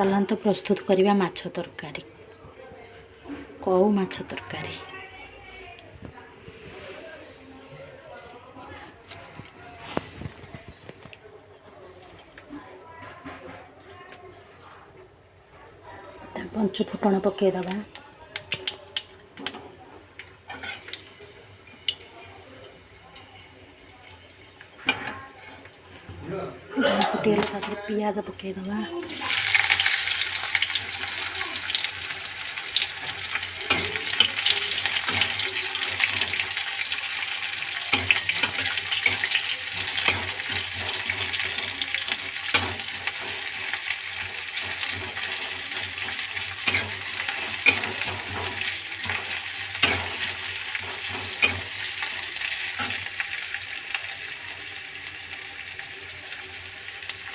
चलत प्रस्तुत करवा माछ तरकारी कौ माछ तरकारी। पंच फुटण पकईदबा फुटेल पियाज पकईदबा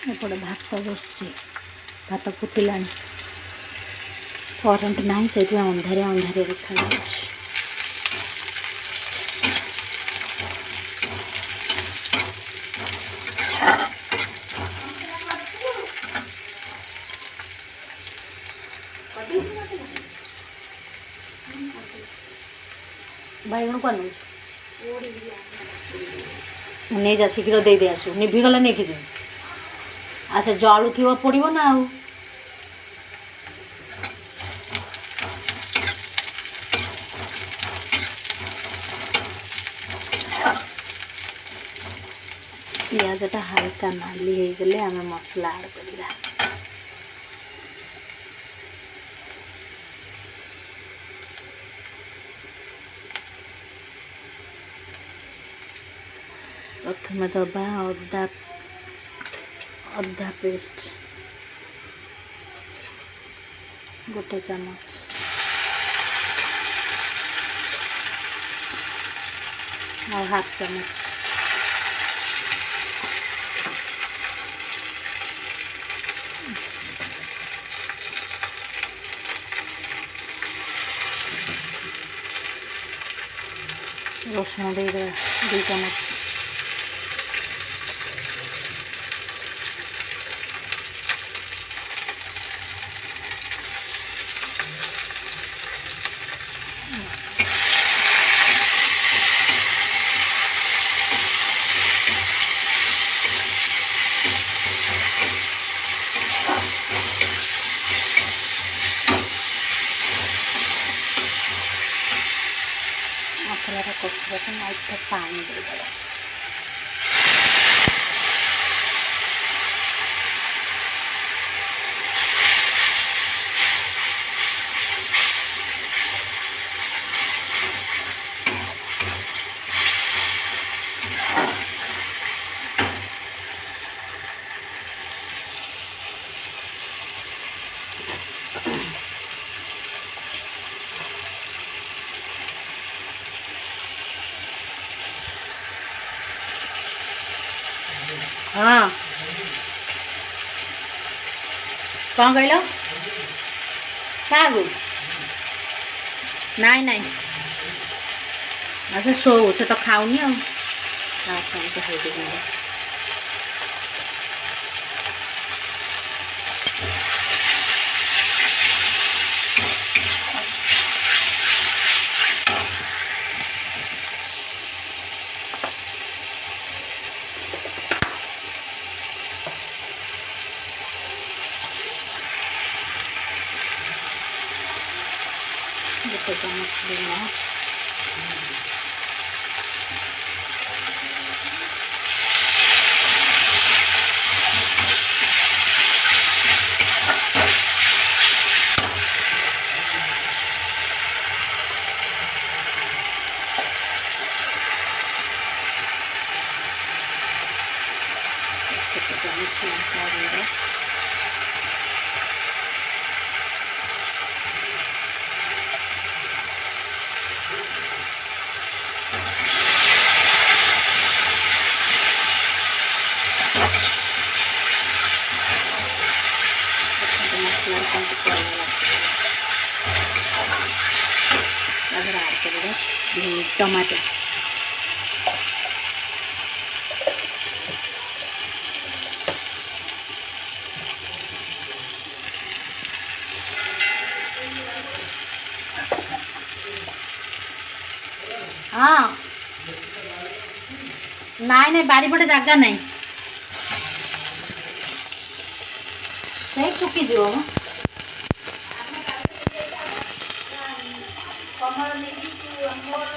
एपटे भात बस भात फुटिला करेन्ट ना से अंधारिया अंधारिया देखा बैगण कौन नहीं जा शीघ्र दे दे आसु निभिगला नहीं कि अच्छा जलू थी पड़ो ना आउ पियाजटा हल्का नाली हो गले आम मसला ऐड करा। प्रथम दबा अदा पेस्ट गोटे चामच और हाफ चामच रसुण दे 2 चामच मसला कषा नाइट पानी दे हाँ कौन कहल क्या नाई नाई अच्छा शो से तो खाऊनी आ टमाटर ହଁ ନାଇଁ ନାଇଁ ବାରିପଟେ ଜାଗା ନାହିଁ ସେଇ ଶୁଖିଯିବ ମ କମଳ ନେଇକି ମୋର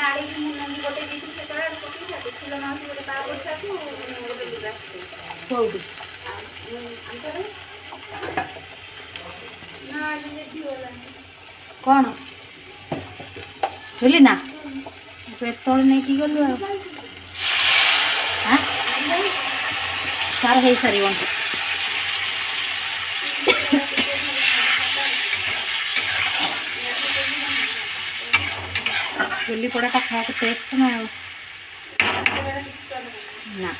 ଆଣିକି ମୁଁ ନେଇକି ଗୋଟେ ଦେଇଥିଲି ସେତେବେଳେ ପକେଇଥାନ୍ତି ଫୁଲ ମାଉସୀ ଗୋଟେ ପା ପୋଛାକୁ ଗୋଟେ ଲୁଗା କୋଉଠି ନା ଆଜି ଲେଖି ଗଲାଣି କ'ଣ ଝୁଲି ନା ତଳେ ନେଇକି ଗଲୁ ଆଉ ତାର ହେଇସାରିବନି ଚୁଲି ପୋଡ଼ାଟା ଖାଇବାକୁ ଟେଷ୍ଟ ନା ଆଉ ନା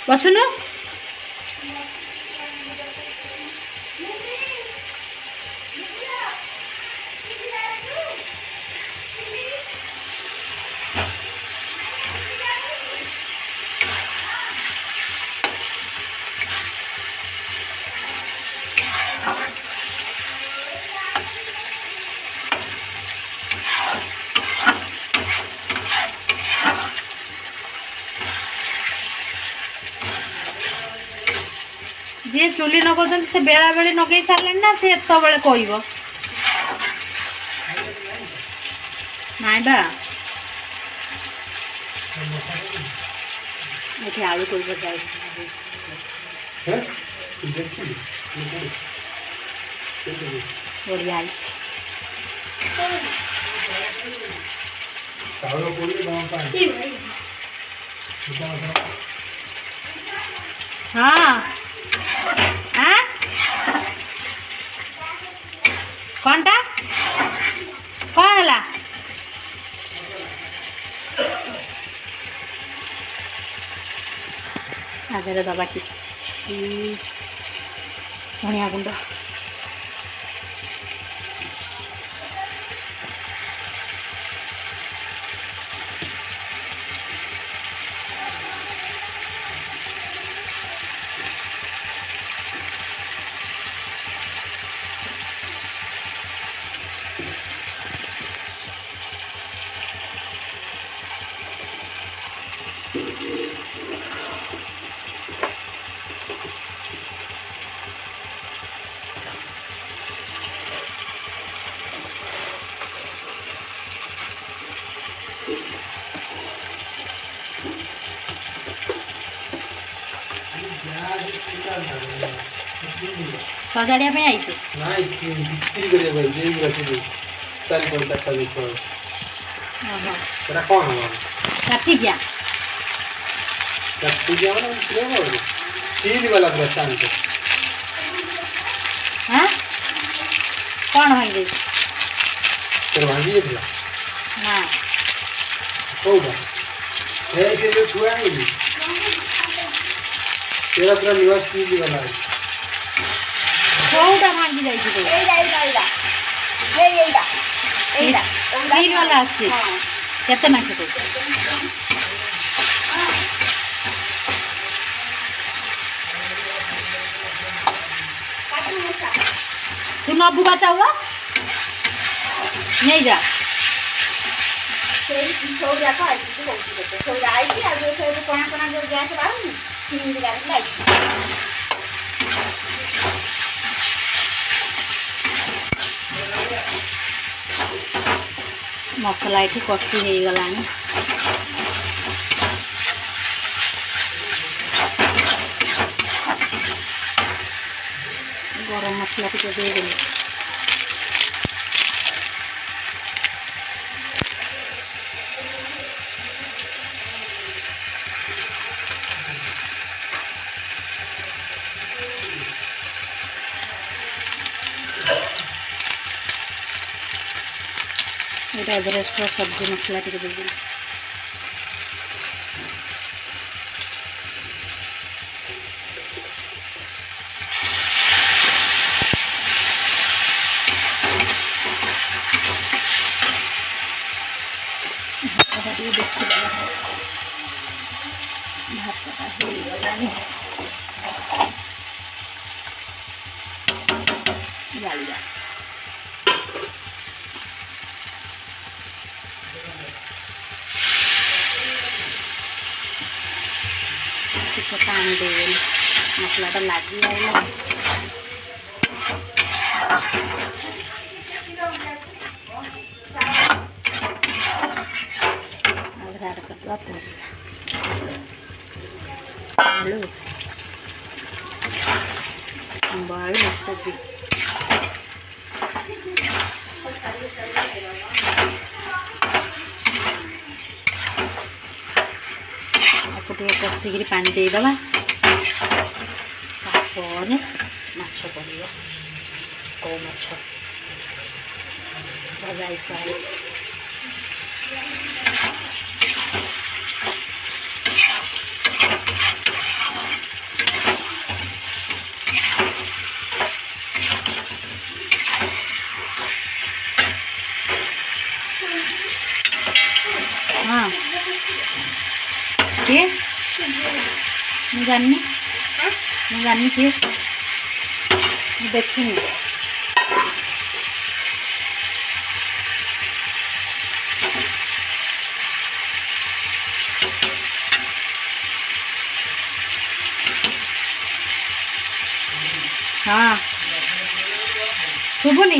ବସୁନୁ ଯିଏ ଚୁଲି ଲଗାଉଛନ୍ତି ସେ ବେଳାବେଳି ଲଗେଇ ସାରିଲେଣି ନା ସେ ଏତେବେଳେ କହିବ ନାଇଁ ବା ଏଠି ଆଳୁ କରିବ ବଢ଼ିଆ ହେଇଛି ହଁ କ'ଣଟା କ'ଣ ହେଲା ଆଗରେ ଦବା କିଛି ଧଣିଆ ଗୁଣ୍ଡ ସଜାଡ଼ିବା ପାଇଁ ଆଇଛି ବିକ୍ରି କରିବା ପାଇଁ ଦେଇକି ରଖିବି 4-5ଟା ଦେଖ ସେଟା କ'ଣ ହବ କାଠିକିଆ ମାନେ ଷ୍ଟିଲ୍ ବାଲା ପୁରା ଚାନ୍ସ କ'ଣ ଭାଙ୍ଗି ଦେଇଛି ତୋର ଭାଙ୍ଗି ଯାଇଥିଲା ନା କୋଉଟା ସେ ଯେଉଁ ଛୁଆ ହେଇନି ସେଟା ପୁରା ନୂଆ ଷ୍ଟିଲ୍ ବାଲା ଅଛି କୋଉଟା ଭାଙ୍ଗି ଯାଇଛି ଷ୍ଟିଲ୍ ବାଲା ଆସିଛି କେତେ ନାଖେ ତୁ ନବୁ ବା ଚାଉଳ ନେଇଯା ମସଲା ଏଠି କଷି ହେଇଗଲାଣି ଗରମ ମସଲା ଟିକେ ଦେଇଦେଲି এটা এভারেস্ট সবজি মশলা টিকে দেবেন ভাতটা দেখতে ভাতটা হয়ে গেল ଜାଳିବା। ଟିକେ ପାଣି ଦେଇଦେଲି ମସଲାଟା ଲାଗି ଆସିଲା। ଆଡ୍ କରିଦେବା ପରିବା, ଆଳୁ, ଆଳୁ କୋବି। ଆକୁ ଟିକେ କଷିକିରି ପାଣି ଦେଇଦେବା। ତାପରେ ମାଛ ପଡ଼ିବ। କଉ ମାଛ ଭଜା ହେଇଛି। हाँ किए ମୁଁ ଜାଣିନି କିଏ ମୁଁ ଦେଖିନି। हाँ ଶୁଭୁନି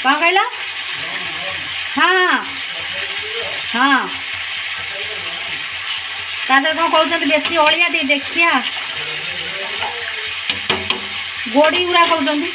କ'ଣ କହିଲ? ହଁ ହଁ ତା ଦେହରେ କ'ଣ କହୁଛନ୍ତି ବେଶୀ ଅଳିଆ ଟିକେ ଦେଖିଆ ଗୋଡ଼ି ଗୁଡ଼ା କହୁଛନ୍ତି।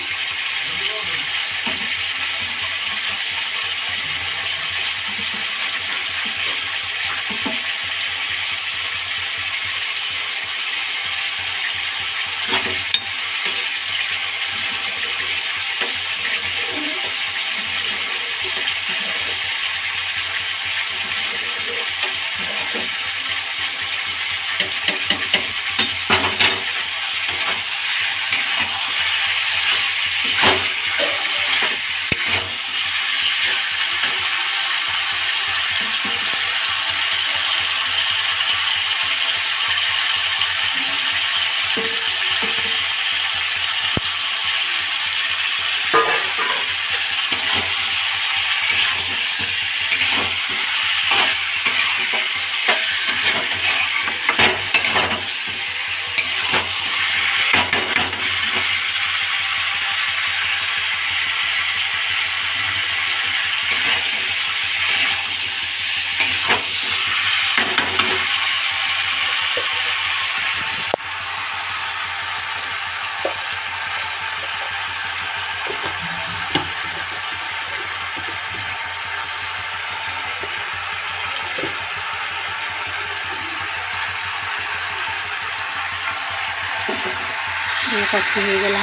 ये कषि हो गला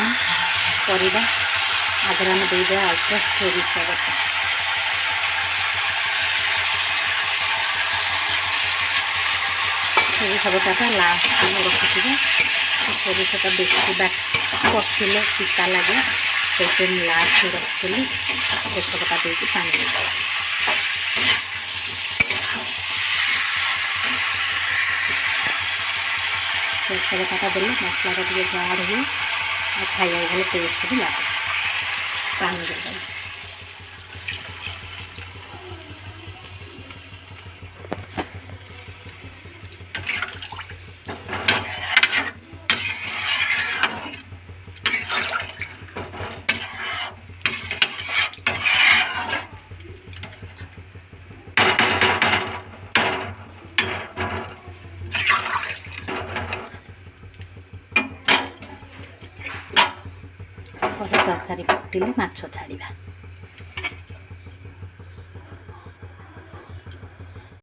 परिबा आगे आम देदेवा अल्प सोरिष बटा सोरिष बटाटा लास्ट रखी सोरिषटा बेसी कषिले पिता लगे से लास्ट रखी तेजपत्ता देकी पानी देदेवा। तेजपत्ता देले मसलाटा टे गाढ़ हुए और खाइबा भले टेस्ट भी लगे। पानी देदेवा तरकारी फुटिले माछ छाड़िबा।